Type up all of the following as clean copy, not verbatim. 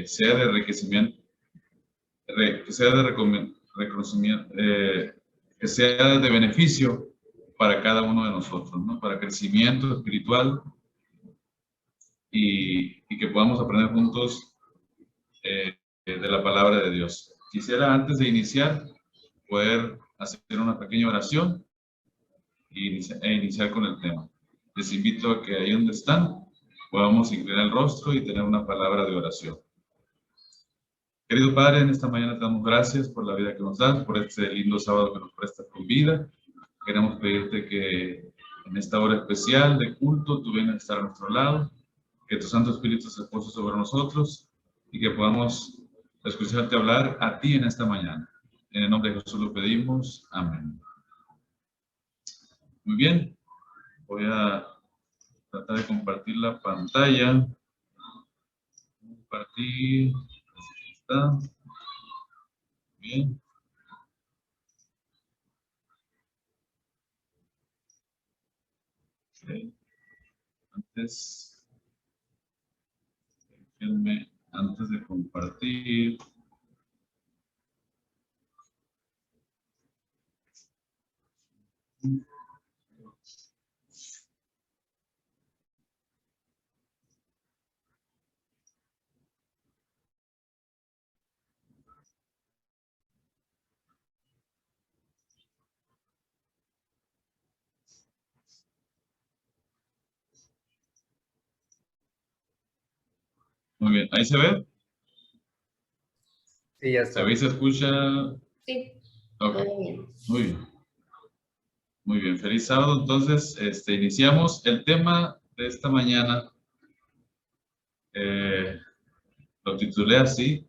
sea de enriquecimiento, que sea de reconocimiento, que sea de beneficio para cada uno de nosotros, ¿no? Para crecimiento espiritual y que podamos aprender juntos de la palabra de Dios. Quisiera antes de iniciar poder hacer una pequeña oración e iniciar con el tema. Les invito a que ahí donde están podamos inclinar el rostro y tener una palabra de oración. Querido Padre, en esta mañana te damos gracias por la vida que nos das, por este lindo sábado que nos prestas con vida. Queremos pedirte que en esta hora especial de culto tú vengas a estar a nuestro lado, que tu Santo Espíritu se pose sobre nosotros y que podamos escucharte hablar a ti en esta mañana. En el nombre de Jesús lo pedimos. Amén. Muy bien. Voy a tratar de compartir la pantalla. Compartir. Ahí está. Bien. Okay. Antes de compartir. Muy bien, ¿ahí se ve? Sí, ya está. ¿Se ve y se escucha? Sí. Ok, muy bien. Muy bien, feliz sábado. Entonces, iniciamos el tema de esta mañana. Lo titulé así,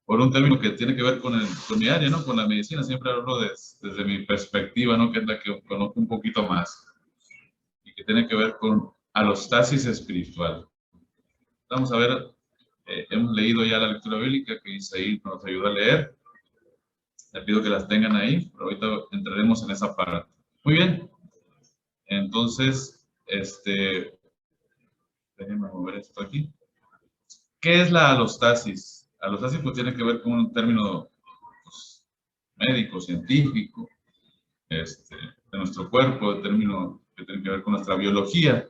por un término que tiene que ver con mi área, ¿no? Con la medicina. Siempre hablo desde mi perspectiva, ¿no? Que es la que conozco un poquito más. Y que tiene que ver con alostasis espiritual. Vamos a ver, hemos leído ya la lectura bíblica que Isaí nos ayuda a leer. Le pido que las tengan ahí, pero ahorita entraremos en esa parte. Muy bien. Entonces, déjenme mover esto aquí. ¿Qué es la alostasis? Alostasis pues tiene que ver con un término pues, médico, científico, de nuestro cuerpo, el término que tiene que ver con nuestra biología.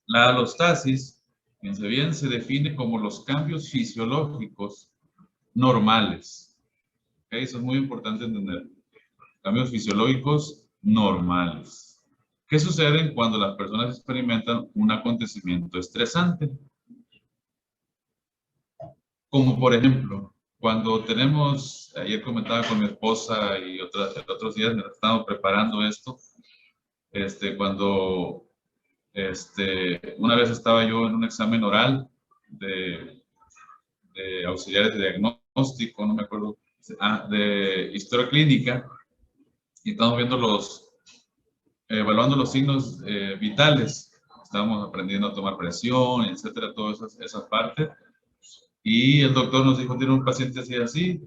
La alostasis, fíjense bien, se define como los cambios fisiológicos normales. ¿Okay? Eso es muy importante entender. Cambios fisiológicos normales. ¿Qué sucede cuando las personas experimentan un acontecimiento estresante? Como por ejemplo, cuando tenemos, ayer comentaba con mi esposa y otros días me estamos preparando esto, cuando una vez estaba yo en un examen oral de auxiliares de diagnóstico, no me acuerdo, de historia clínica, y estamos viendo evaluando los signos vitales. Estábamos aprendiendo a tomar presión, etcétera, todas esas partes. Y el doctor nos dijo, tiene un paciente así,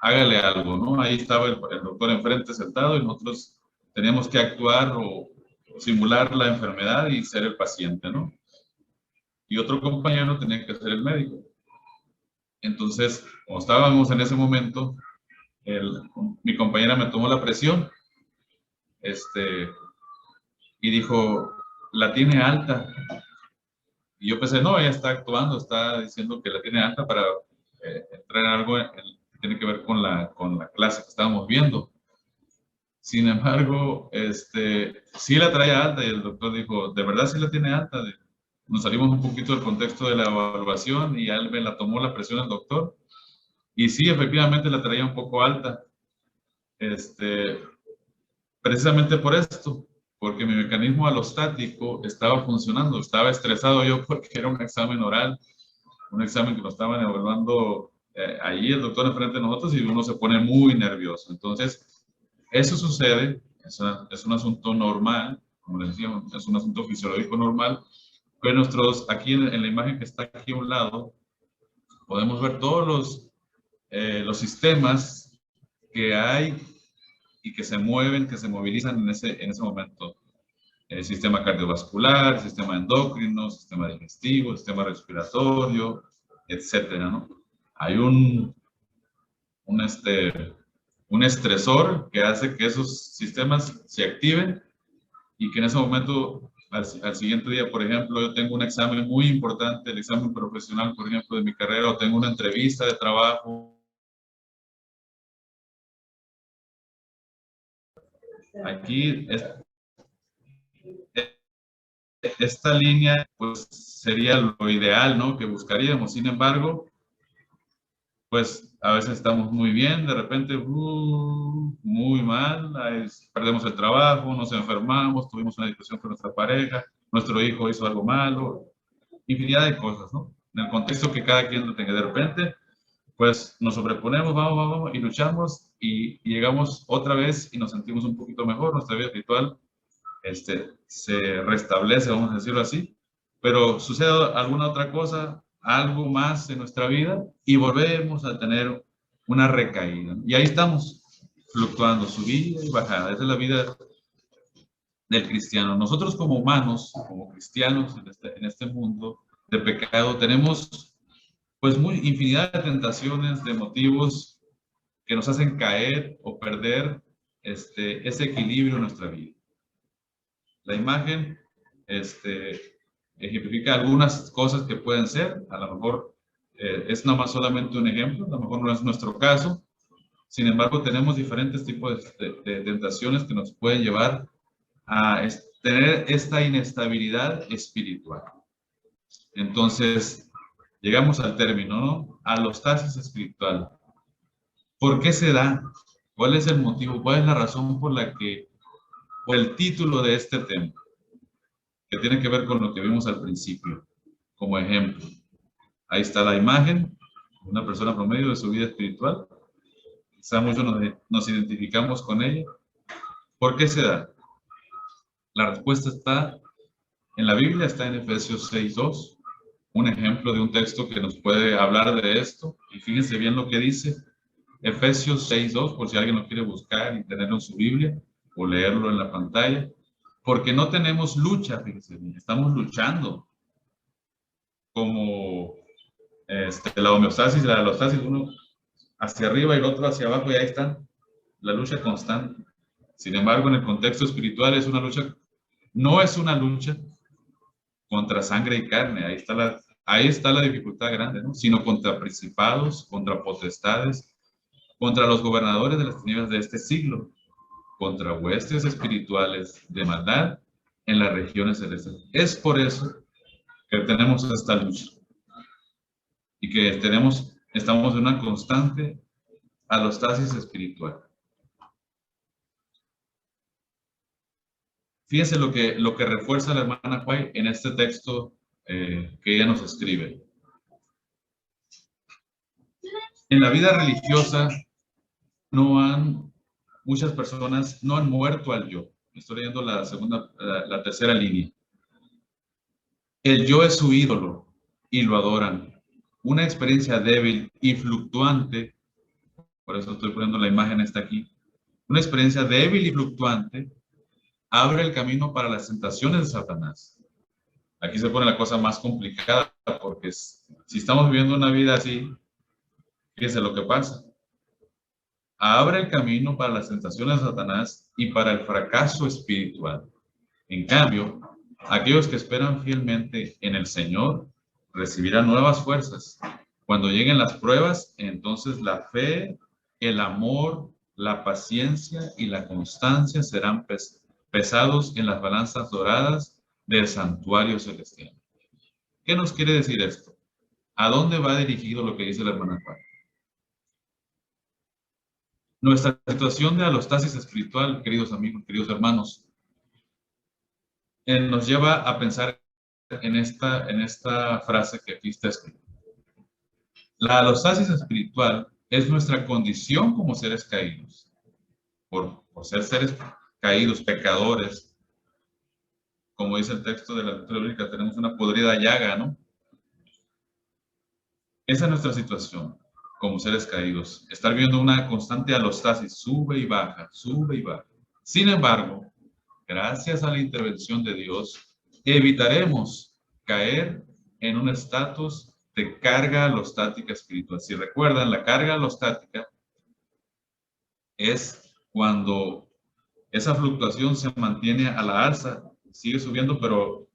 hágale algo, ¿no? Ahí estaba el doctor enfrente sentado y nosotros teníamos que actuar o simular la enfermedad y ser el paciente, ¿no? Y otro compañero tenía que ser el médico. Entonces, como estábamos en ese momento, mi compañera me tomó la presión, y dijo, la tiene alta. Y yo pensé, no, ella está actuando, está diciendo que la tiene alta para entrar en algo que tiene que ver con la clase que estábamos viendo. Sin embargo, sí la traía alta y el doctor dijo, ¿de verdad sí la tiene alta? Nos salimos un poquito del contexto de la evaluación y él me la tomó la presión el doctor. Y sí, efectivamente la traía un poco alta. Precisamente por esto, porque mi mecanismo alostático estaba funcionando, estaba estresado yo porque era un examen oral, un examen que nos estaban evaluando allí el doctor enfrente de nosotros y uno se pone muy nervioso. Entonces, eso sucede, es un asunto normal, como les decía, es un asunto fisiológico normal, pero aquí en la imagen que está aquí a un lado, podemos ver todos los sistemas que hay y que se mueven, que se movilizan en ese momento. el sistema cardiovascular, sistema endocrino, sistema digestivo, sistema respiratorio, etcétera, ¿no? Hay un estresor que hace que esos sistemas se activen y que en ese momento, al siguiente día, por ejemplo, yo tengo un examen muy importante, el examen profesional, por ejemplo, de mi carrera, o tengo una entrevista de trabajo. Aquí, esta línea, pues, sería lo ideal, ¿no? Que buscaríamos. Sin embargo, pues, a veces estamos muy bien, de repente, muy mal, perdemos el trabajo, nos enfermamos, tuvimos una discusión con nuestra pareja, nuestro hijo hizo algo malo, infinidad de cosas, ¿no? En el contexto que cada quien lo tenga. De repente, pues nos sobreponemos, vamos, y luchamos y llegamos otra vez y nos sentimos un poquito mejor, nuestra vida espiritual se restablece, vamos a decirlo así, pero sucede alguna otra cosa, algo más en nuestra vida y volvemos a tener una recaída. Y ahí estamos, fluctuando, subida y bajada. Esa es la vida del cristiano. Nosotros como humanos, como cristianos en este mundo de pecado, tenemos pues infinidad de tentaciones, de motivos que nos hacen caer o perder ese equilibrio en nuestra vida. La imagen ejemplifica algunas cosas que pueden ser, a lo mejor es nomás solamente un ejemplo, a lo mejor no es nuestro caso, sin embargo tenemos diferentes tipos de tentaciones que nos pueden llevar a tener esta inestabilidad espiritual. Entonces, llegamos al término, ¿no? Alostasis espiritual. ¿Por qué se da? ¿Cuál es el motivo? ¿Cuál es la razón por el título de este tema? Que tiene que ver con lo que vimos al principio, como ejemplo. Ahí está la imagen, una persona promedio de su vida espiritual. Quizá muchos nos identificamos con ella. ¿Por qué se da? La respuesta está en la Biblia, está en Efesios 6:2, un ejemplo de un texto que nos puede hablar de esto. Y fíjense bien lo que dice Efesios 6:2, por si alguien lo quiere buscar y tenerlo en su Biblia o leerlo en la pantalla. Porque no tenemos lucha, fíjense bien, estamos luchando como la homeostasis y la alostasis, uno hacia arriba y el otro hacia abajo, y ahí está la lucha constante. Sin embargo, en el contexto espiritual no es una lucha contra sangre y carne, ahí está la dificultad grande, ¿no? Sino contra principados, contra potestades, contra los gobernadores de las tinieblas de este siglo, contra huestes espirituales de maldad en las regiones celestes. Es por eso que tenemos esta lucha y que estamos en una constante alostasis espiritual. Fíjense lo que refuerza la hermana White en este texto que ella nos escribe. En la vida religiosa muchas personas no han muerto al yo. Estoy leyendo la tercera línea. El yo es su ídolo y lo adoran. Una experiencia débil y fluctuante, por eso estoy poniendo la imagen esta aquí. Una experiencia débil y fluctuante abre el camino para las tentaciones de Satanás. Aquí se pone la cosa más complicada, porque si estamos viviendo una vida así, fíjense lo que pasa. Abre el camino para las tentaciones de Satanás y para el fracaso espiritual. En cambio, aquellos que esperan fielmente en el Señor recibirán nuevas fuerzas. Cuando lleguen las pruebas, entonces la fe, el amor, la paciencia y la constancia serán pesados en las balanzas doradas del santuario celestial. ¿Qué nos quiere decir esto? ¿A dónde va dirigido lo que dice la hermana Juan? Nuestra situación de alostasis espiritual, queridos amigos, queridos hermanos, nos lleva a pensar en esta frase que aquí está escrita. La alostasis espiritual es nuestra condición como seres caídos. Por ser seres caídos, pecadores, como dice el texto de la lectura bíblica, tenemos una podrida llaga, ¿no? Esa es nuestra situación como seres caídos. Estar viendo una constante alostasis, sube y baja, sube y baja. Sin embargo, gracias a la intervención de Dios, evitaremos caer en un estatus de carga alostática espiritual. Si recuerdan, la carga alostática es cuando esa fluctuación se mantiene a la alza, sigue subiendo, pero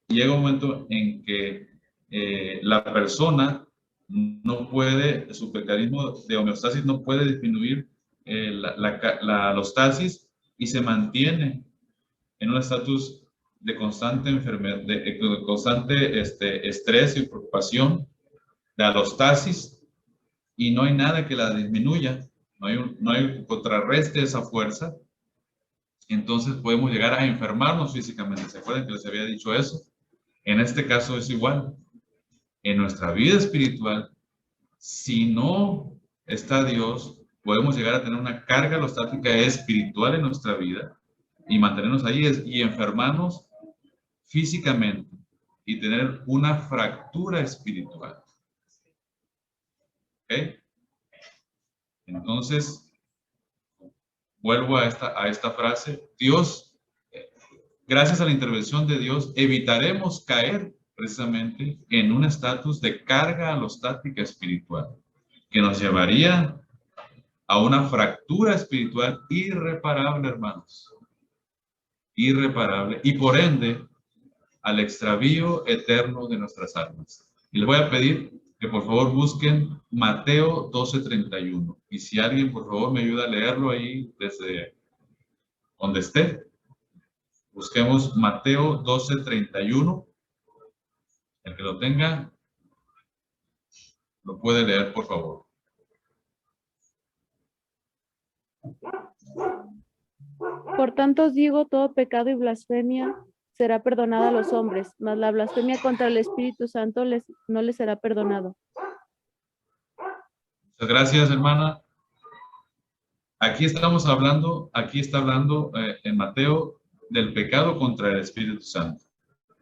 llega un momento en que la persona no puede, su mecanismo de homeostasis no puede disminuir la alostasis y se mantiene en un estatus de constante enfermedad, de constante estrés y preocupación, de alostasis, y no hay nada que la disminuya, no hay contrarreste esa fuerza. Entonces podemos llegar a enfermarnos físicamente. ¿Se acuerdan que les había dicho eso? En este caso es igual. En nuestra vida espiritual, si no está Dios, podemos llegar a tener una carga alostática espiritual en nuestra vida y mantenernos ahí y enfermarnos físicamente y tener una fractura espiritual. ¿Ok? Entonces, vuelvo a esta frase. Dios, gracias a la intervención de Dios, evitaremos caer precisamente en un estatus de carga alostática espiritual que nos llevaría a una fractura espiritual irreparable, hermanos. Irreparable. Y por ende, al extravío eterno de nuestras almas. Y les voy a pedir que por favor busquen Mateo 12:31. Y si alguien por favor me ayuda a leerlo ahí desde donde esté. Busquemos Mateo 12:31. El que lo tenga, lo puede leer por favor. Por tanto os digo, todo pecado y blasfemia será perdonada a los hombres, mas la blasfemia contra el Espíritu Santo no les será perdonado. Muchas gracias, hermana. Aquí está hablando en Mateo del pecado contra el Espíritu Santo.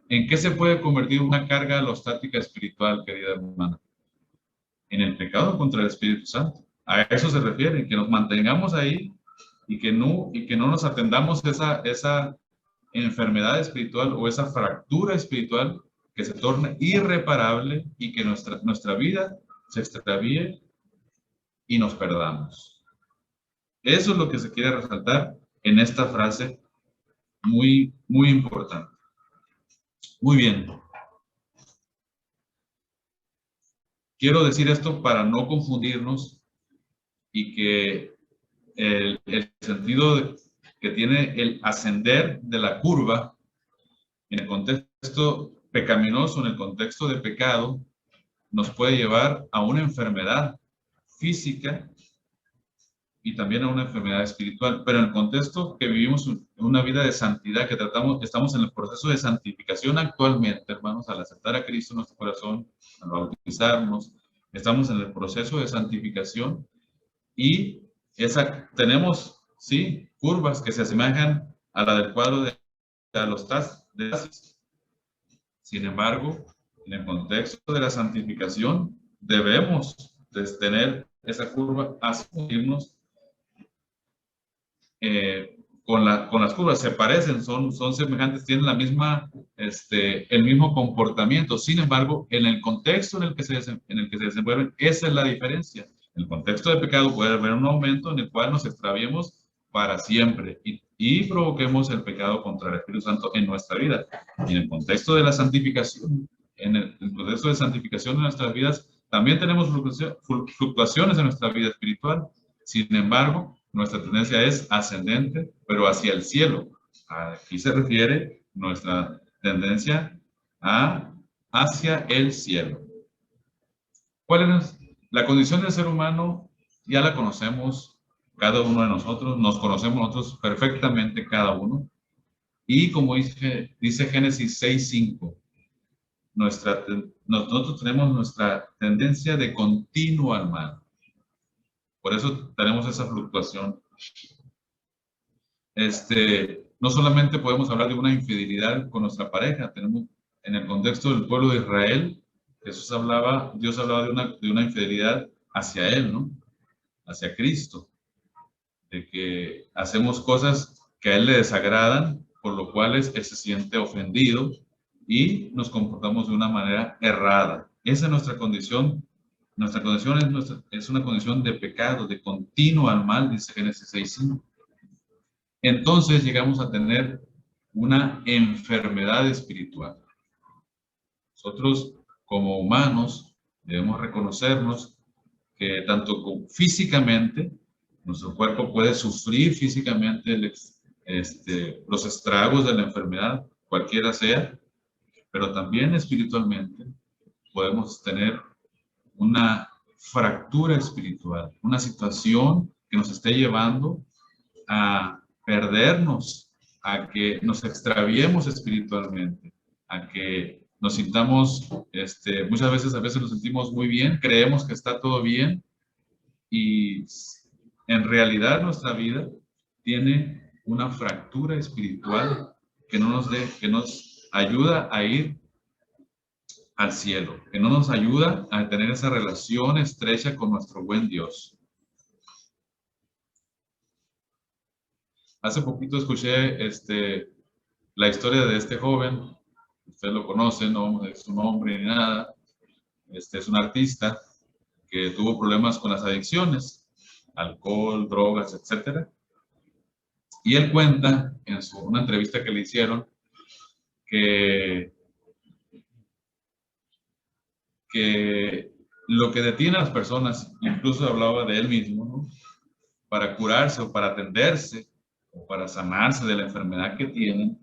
¿En qué se puede convertir una carga alostática espiritual, querida hermana? En el pecado contra el Espíritu Santo. A eso se refiere, que nos mantengamos ahí y que no nos atendamos esa enfermedad espiritual o esa fractura espiritual que se torne irreparable y que nuestra vida se extravíe y nos perdamos. Eso es lo que se quiere resaltar en esta frase muy, muy importante. Muy bien. Quiero decir esto para no confundirnos y que el sentido que tiene el ascender de la curva en el contexto pecaminoso, en el contexto de pecado, nos puede llevar a una enfermedad física y también a una enfermedad espiritual. Pero en el contexto que vivimos una vida de santidad, que estamos en el proceso de santificación actualmente, hermanos, al aceptar a Cristo en nuestro corazón, al bautizarnos, estamos en el proceso de santificación y tenemos, sí, curvas que se asemejan a la del cuadro de alostasis. Sin embargo, en el contexto de la santificación, debemos tener esa curva hacia irnos con las curvas. Se parecen, son semejantes, tienen la misma, el mismo comportamiento. Sin embargo, en el contexto en el que se desenvuelven, esa es la diferencia. En el contexto de pecado puede haber un aumento en el cual nos extraviemos para siempre y provoquemos el pecado contra el Espíritu Santo en nuestra vida. Y en el contexto de la santificación, en el proceso de santificación de nuestras vidas, también tenemos fluctuaciones en nuestra vida espiritual. Sin embargo, nuestra tendencia es ascendente, pero hacia el cielo. Aquí se refiere nuestra tendencia hacia el cielo. ¿Cuál es la condición del ser humano? Ya la conocemos cada uno de nosotros, nos conocemos nosotros perfectamente cada uno. Y como dice Génesis 6:5, nosotros tenemos nuestra tendencia de continuo al mal. Por eso tenemos esa fluctuación. No solamente podemos hablar de una infidelidad con nuestra pareja, tenemos en el contexto del pueblo de Israel, Dios hablaba de una infidelidad hacia Él, ¿no? Hacia Cristo. De que hacemos cosas que a Él le desagradan por lo cual él se siente ofendido y nos comportamos de una manera errada. Esa es nuestra condición. Nuestra condición es una condición de pecado, de continuo al mal, dice Génesis 6:5. Entonces llegamos a tener una enfermedad espiritual. Nosotros como humanos debemos reconocernos que tanto físicamente, nuestro cuerpo puede sufrir físicamente los estragos de la enfermedad, cualquiera sea, pero también espiritualmente podemos tener una fractura espiritual, una situación que nos esté llevando a perdernos, a que nos extraviemos espiritualmente, a que nos sintamos, muchas veces, a veces nos sentimos muy bien, creemos que está todo bien y en realidad nuestra vida tiene una fractura espiritual que que nos ayuda a ir al cielo, que no nos ayuda a tener esa relación estrecha con nuestro buen Dios. Hace poquito escuché la historia de este joven, usted lo conoce, no vamos a decir su nombre ni nada, es un artista que tuvo problemas con las adicciones, alcohol, drogas, etc. Y él cuenta en una entrevista que le hicieron que lo que detiene a las personas, incluso hablaba de él mismo, ¿no?, para curarse o para atenderse o para sanarse de la enfermedad que tienen,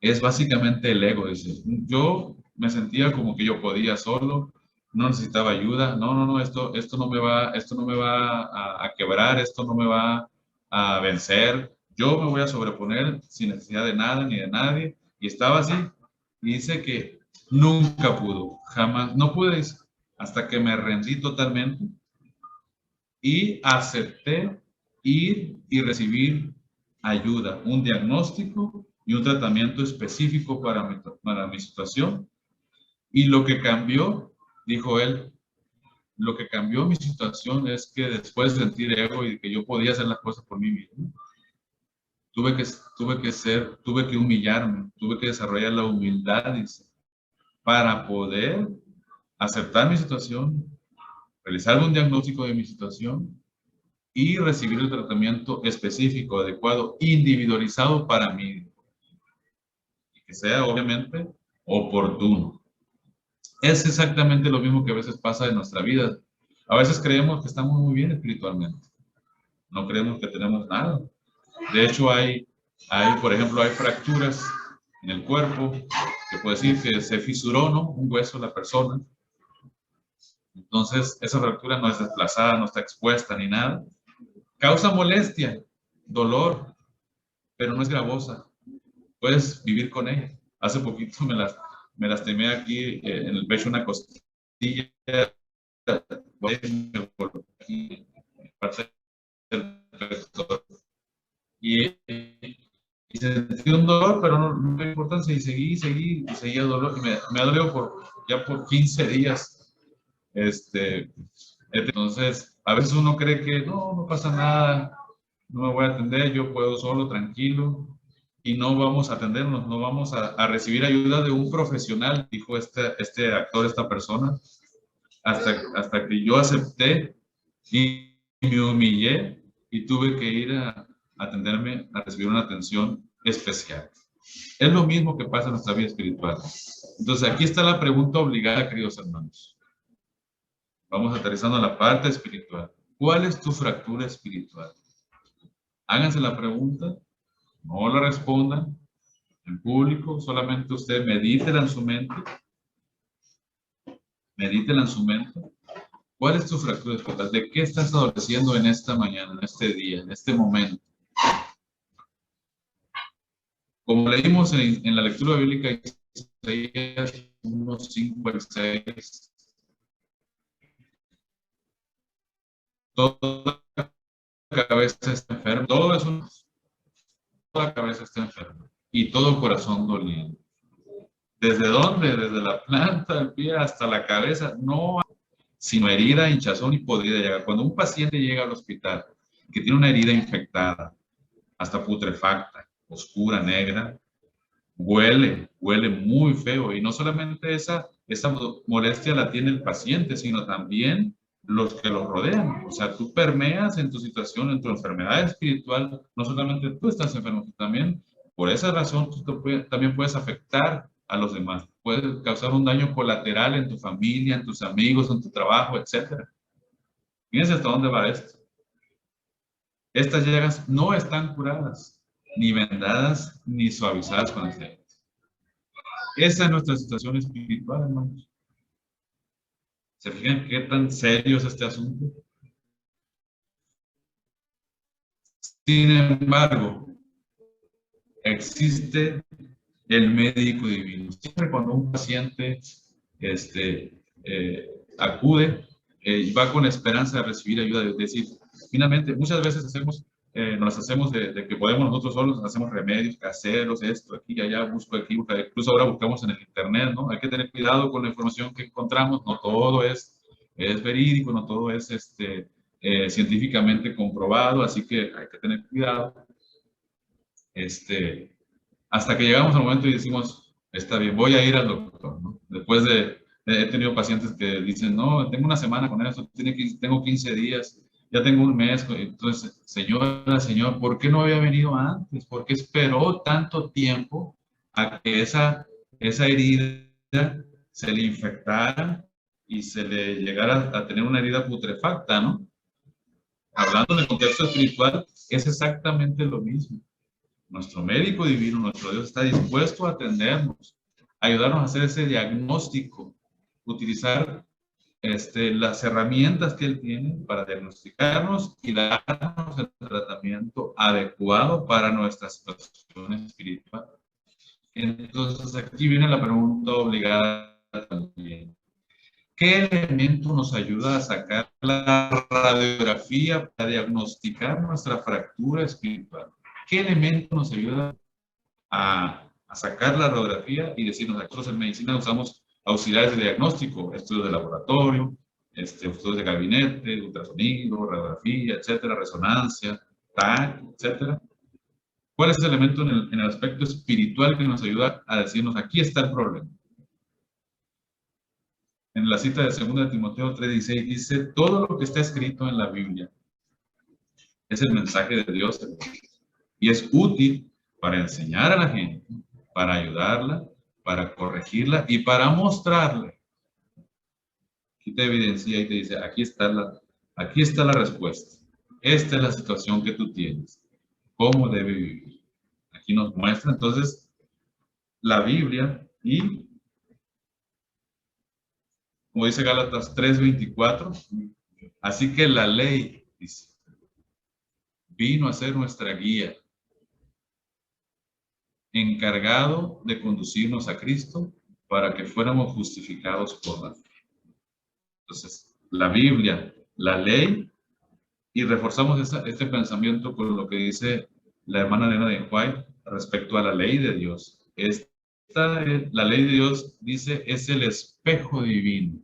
es básicamente el ego. Dice, yo me sentía como que yo podía solo, no necesitaba ayuda, no, esto no me va a quebrar, esto no me va a vencer, yo me voy a sobreponer sin necesidad de nada ni de nadie. Y estaba así, y dice que nunca pudo, jamás, no pude, hasta que me rendí totalmente y acepté ir y recibir ayuda, un diagnóstico y un tratamiento específico para mi situación. Y lo que cambió, dijo él, lo que cambió mi situación es que después de sentir ego y que yo podía hacer las cosas por mí mismo, tuve que humillarme, tuve que desarrollar la humildad, dice, para poder aceptar mi situación, realizar un diagnóstico de mi situación y recibir el tratamiento específico, adecuado, individualizado para mí, y que sea obviamente oportuno. Es exactamente lo mismo que a veces pasa en nuestra vida. A veces creemos que estamos muy bien espiritualmente, no creemos que tenemos nada. De hecho, por ejemplo, hay fracturas en el cuerpo, que puede decir que se fisuró, ¿no?, un hueso de la persona. Entonces, esa fractura no es desplazada, no está expuesta ni nada. Causa molestia, dolor, pero no es gravosa. Puedes vivir con ella. Hace poquito me lastimé aquí en el pecho una costilla, y sentí un dolor, pero no me importa, y seguía el dolor, y me ha dolido ya por 15 días. Entonces, a veces uno cree que no pasa nada, no me voy a atender, yo puedo solo, tranquilo, y no vamos a atendernos, no vamos a recibir ayuda de un profesional, dijo este actor, esta persona, hasta que yo acepté y me humillé y tuve que ir a atenderme, a recibir una atención especial. Es lo mismo que pasa en nuestra vida espiritual. Entonces, aquí está la pregunta obligada, queridos hermanos. Vamos aterrizando a la parte espiritual. ¿Cuál es tu fractura espiritual? Háganse la pregunta, no la respondan en público, solamente usted medítela en su mente. Medítela en su mente. ¿Cuál es tu fractura espiritual? ¿De qué estás adoleciendo en esta mañana, en este día, en este momento? Como leímos en la lectura bíblica, Isaías 1:5 al 6, toda cabeza está enferma, toda cabeza está enferma y todo corazón doliente. ¿Desde dónde? Desde la planta del pie hasta la cabeza, no hay sino herida, hinchazón y podrida llaga. Cuando un paciente llega al hospital que tiene una herida infectada, hasta putrefacta, oscura, negra, huele muy feo. Y no solamente esa molestia la tiene el paciente, sino también los que lo rodean. O sea, tú permeas en tu situación, en tu enfermedad espiritual, no solamente tú estás enfermo, tú también, por esa razón, también puedes afectar a los demás. Puedes causar un daño colateral en tu familia, en tus amigos, en tu trabajo, etcétera. Fíjense hasta dónde va esto. Estas llagas no están curadas, ni vendadas, ni suavizadas con aceite. Esa es nuestra situación espiritual, hermanos. ¿Se fijan qué tan serio es este asunto? Sin embargo, existe el médico divino. Siempre cuando un paciente acude, va con esperanza de recibir ayuda. Es decir, finalmente, muchas veces nos hacemos de que podemos nosotros solos, hacemos remedios caseros, esto, aquí, allá, busco aquí, incluso ahora buscamos en el internet, ¿no? Hay que tener cuidado con la información que encontramos, no todo es verídico, no todo es científicamente comprobado, así que hay que tener cuidado. Hasta que llegamos al momento y decimos, está bien, voy a ir al doctor, ¿no? Después he tenido pacientes que dicen, no, tengo una semana con eso, tengo 15 días, ya tengo un mes. Entonces, señora, señor, ¿por qué no había venido antes? ¿Por qué esperó tanto tiempo a que esa herida se le infectara y se le llegara a tener una herida putrefacta, ¿no? Hablando en el contexto espiritual, es exactamente lo mismo. Nuestro médico divino, nuestro Dios, está dispuesto a atendernos, a ayudarnos a hacer ese diagnóstico, utilizar las herramientas que Él tiene para diagnosticarnos y darnos el tratamiento adecuado para nuestra situación espiritual. Entonces, aquí viene la pregunta obligada también. ¿Qué elemento nos ayuda a sacar la radiografía para diagnosticar nuestra fractura espiritual? ¿Qué elemento nos ayuda a sacar la radiografía y decirnos, nosotros en medicina usamos auxiliares de diagnóstico, estudios de laboratorio, estudios de gabinete, ultrasonido, radiografía, etcétera, resonancia, TAC, etcétera? ¿Cuál es el elemento en el aspecto espiritual que nos ayuda a decirnos, aquí está el problema? En la cita de 2 Timoteo 3:16 dice, todo lo que está escrito en la Biblia es el mensaje de Dios y es útil para enseñar a la gente, para ayudarla, para corregirla y para mostrarle. Aquí te evidencia y te dice, aquí está la respuesta. Esta es la situación que tú tienes. ¿Cómo debe vivir? Aquí nos muestra entonces la Biblia y, como dice Gálatas 3:24, así que la ley, dice, vino a ser nuestra guía, encargado de conducirnos a Cristo para que fuéramos justificados por la fe. Entonces, la Biblia, la ley, y reforzamos este pensamiento con lo que dice la hermana Elena de White respecto a la ley de Dios. La ley de Dios, dice, es el espejo divino.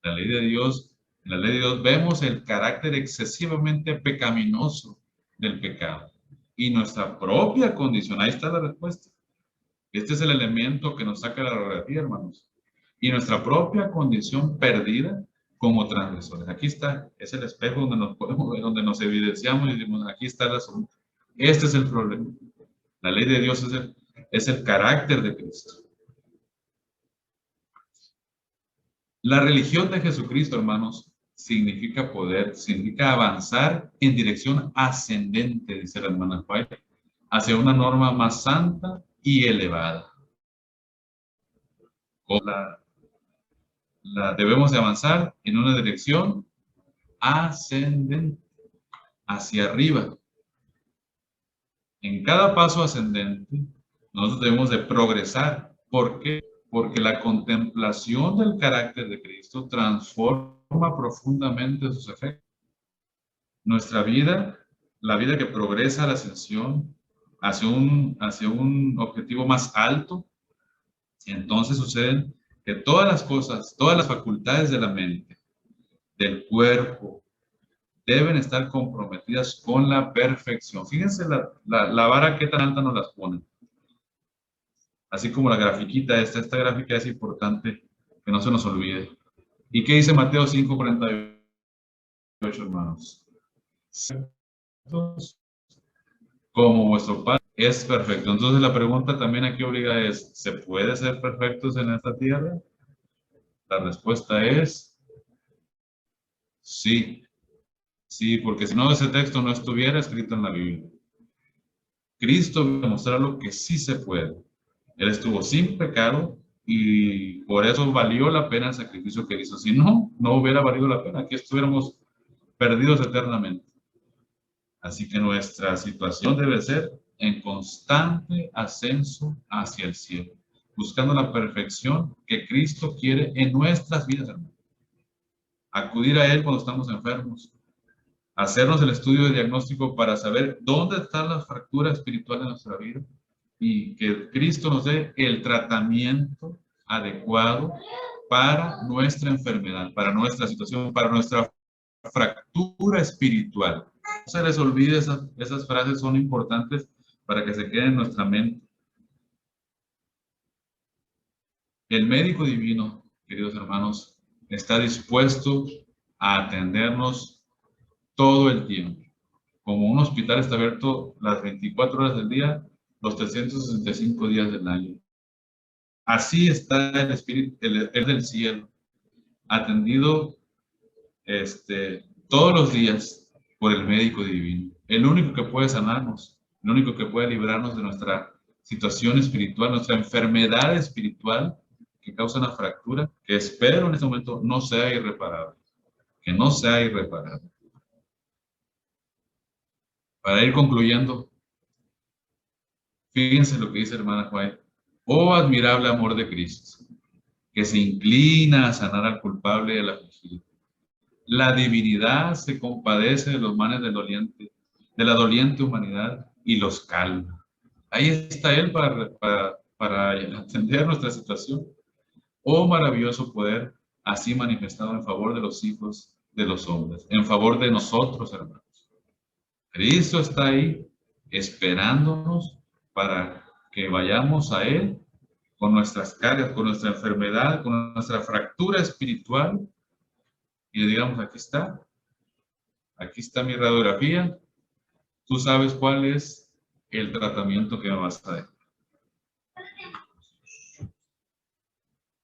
La ley de Dios, en la ley de Dios vemos el carácter excesivamente pecaminoso del pecado y nuestra propia condición. Ahí está la respuesta. Este es el elemento que nos saca la radiografía, hermanos. Y nuestra propia condición perdida como transgresores. Aquí está, es el espejo donde nos podemos ver, donde nos evidenciamos y decimos, aquí está el asunto. Este es el problema. La ley de Dios es el carácter de Cristo. La religión de Jesucristo, hermanos, significa avanzar en dirección ascendente, dice la hermana White, hacia una norma más santa y elevada. Debemos de avanzar en una dirección ascendente, hacia arriba. En cada paso ascendente, nosotros debemos de progresar. ¿Por qué? Porque la contemplación del carácter de Cristo transforma profundamente sus efectos. Nuestra vida, la vida que progresa a la ascensión hacia un objetivo más alto, entonces suceden que todas las cosas, todas las facultades de la mente, del cuerpo, deben estar comprometidas con la perfección. Fíjense la vara que tan alta nos las ponen. Así como la grafiquita esta gráfica es importante que no se nos olvide. ¿Y qué dice Mateo 5:48, hermanos? Como vuestro Padre es perfecto. Entonces la pregunta también aquí obliga es, ¿se puede ser perfectos en esta tierra? La respuesta es sí. Sí, porque si no ese texto no estuviera escrito en la Biblia. Cristo vino a mostrarlo que sí se puede. Él estuvo sin pecado y por eso valió la pena el sacrificio que hizo. Si no, no hubiera valido la pena que estuviéramos perdidos eternamente. Así que nuestra situación debe ser en constante ascenso hacia el cielo, buscando la perfección que Cristo quiere en nuestras vidas, hermanos. Acudir a Él cuando estamos enfermos, hacernos el estudio de diagnóstico para saber dónde está la fractura espiritual de nuestra vida y que Cristo nos dé el tratamiento adecuado para nuestra enfermedad, para nuestra situación, para nuestra fractura espiritual. No se les olvide, esas frases son importantes para que se queden en nuestra mente. El médico divino, queridos hermanos, está dispuesto a atendernos todo el tiempo. Como un hospital está abierto las 24 horas del día, los 365 días del año. Así está el Espíritu, el del cielo, atendido todos los días por el médico divino. El único que puede sanarnos, el único que puede librarnos de nuestra situación espiritual, nuestra enfermedad espiritual que causa una fractura, que espero en este momento no sea irreparable, que no sea irreparable. Para ir concluyendo, fíjense lo que dice hermana Juárez. Oh admirable amor de Cristo, que se inclina a sanar al culpable y al afligido. La divinidad se compadece de los males del doliente, de la doliente humanidad y los calma. Ahí está Él para atender nuestra situación. Oh maravilloso poder, así manifestado en favor de los hijos de los hombres, en favor de nosotros, hermanos. Cristo está ahí esperándonos para que vayamos a Él con nuestras cargas, con nuestra enfermedad, con nuestra fractura espiritual y le digamos, aquí está mi radiografía, tú sabes cuál es el tratamiento que me vas a dar.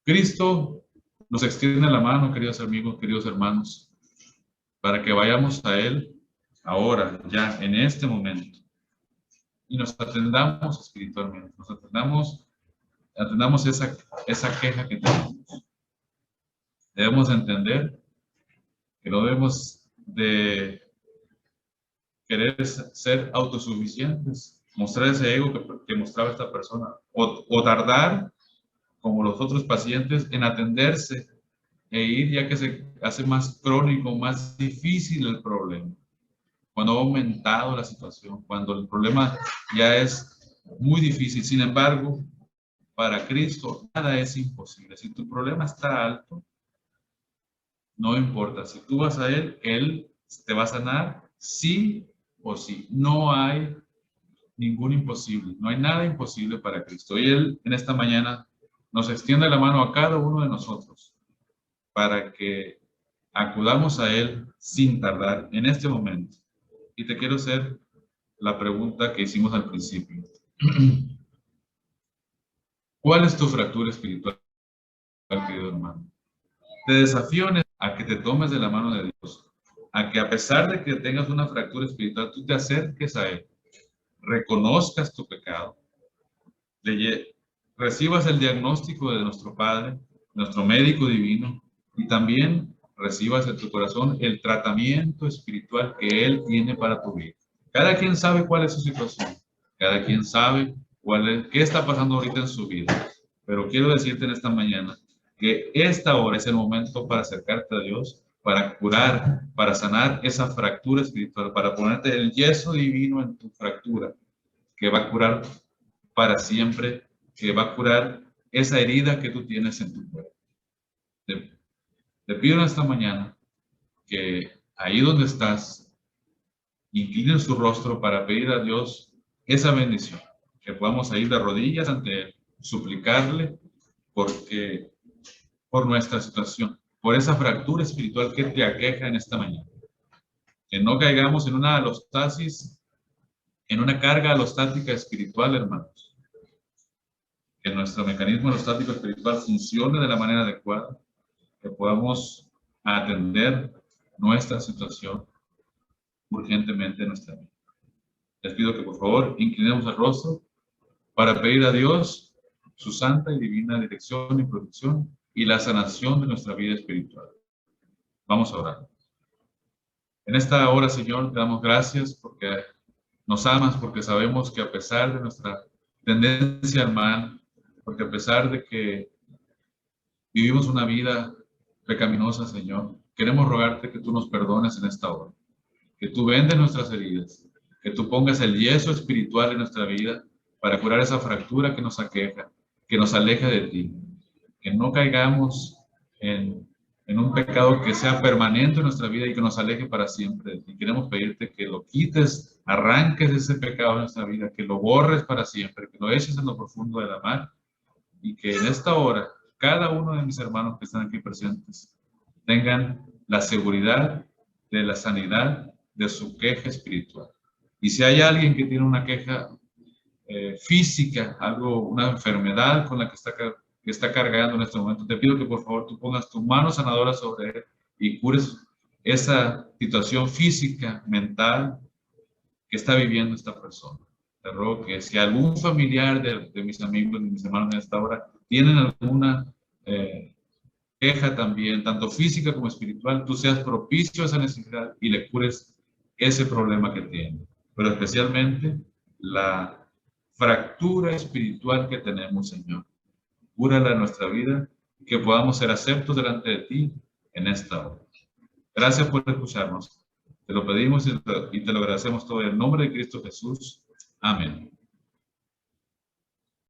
Cristo nos extiende la mano, queridos amigos, queridos hermanos, para que vayamos a Él ahora, ya, en este momento, y nos atendamos espiritualmente, nos atendamos esa queja que tenemos. Debemos entender que no debemos de querer ser autosuficientes, mostrar ese ego que mostraba esta persona, o tardar, como los otros pacientes, en atenderse e ir ya que se hace más crónico, más difícil el problema. Cuando ha aumentado la situación, cuando el problema ya es muy difícil. Sin embargo, para Cristo nada es imposible. Si tu problema está alto, no importa. Si tú vas a Él te va a sanar sí o sí. No hay ningún imposible. No hay nada imposible para Cristo. Y Él en esta mañana nos extiende la mano a cada uno de nosotros para que acudamos a Él sin tardar en este momento. Y te quiero hacer la pregunta que hicimos al principio. ¿Cuál es tu fractura espiritual, querido hermano? Te desafío a que te tomes de la mano de Dios, a que a pesar de que tengas una fractura espiritual, tú te acerques a Él, reconozcas tu pecado, recibas el diagnóstico de nuestro Padre, nuestro médico divino, y también recibas en tu corazón el tratamiento espiritual que Él tiene para tu vida. Cada quien sabe cuál es su situación, cada quien sabe qué está pasando ahorita en su vida, pero quiero decirte en esta mañana que esta hora es el momento para acercarte a Dios, para curar, para sanar esa fractura espiritual, para ponerte el yeso divino en tu fractura, que va a curar para siempre, que va a curar esa herida que tú tienes en tu cuerpo. Te pido esta mañana que ahí donde estás, inclines tu rostro para pedir a Dios esa bendición, que podamos ir de rodillas ante Él suplicarle por nuestra situación, por esa fractura espiritual que te aqueja en esta mañana. Que no caigamos en una alostasis, en una carga alostática espiritual, hermanos. Que nuestro mecanismo alostático espiritual funcione de la manera adecuada, que podamos atender nuestra situación urgentemente en nuestra vida. Les pido que por favor inclinemos el rostro para pedir a Dios su santa y divina dirección y protección y la sanación de nuestra vida espiritual. Vamos a orar. En esta hora, Señor, te damos gracias porque nos amas, porque sabemos que a pesar de nuestra tendencia al mal, porque a pesar de que vivimos una vida pecaminosa, Señor, queremos rogarte que tú nos perdones en esta hora, que tú vendes nuestras heridas, que tú pongas el yeso espiritual en nuestra vida para curar esa fractura que nos aqueja, que nos aleja de ti, que no caigamos en un pecado que sea permanente en nuestra vida y que nos aleje para siempre de ti. Queremos pedirte que lo quites, arranques ese pecado en nuestra vida, que lo borres para siempre, que lo eches en lo profundo de la mar y que en esta hora cada uno de mis hermanos que están aquí presentes tengan la seguridad de la sanidad de su queja espiritual. Y si hay alguien que tiene una queja física, una enfermedad con la que está cargando en este momento, te pido que por favor tú pongas tu mano sanadora sobre él y cures esa situación física, mental que está viviendo esta persona. Te ruego que si algún familiar de mis amigos, de mis hermanos en esta hora, tienen alguna queja también, tanto física como espiritual, tú seas propicio a esa necesidad y le cures ese problema que tiene. Pero especialmente la fractura espiritual que tenemos, Señor. Cúrala en nuestra vida y que podamos ser aceptos delante de ti en esta hora. Gracias por escucharnos. Te lo pedimos y te lo agradecemos todo en el nombre de Cristo Jesús. Amén.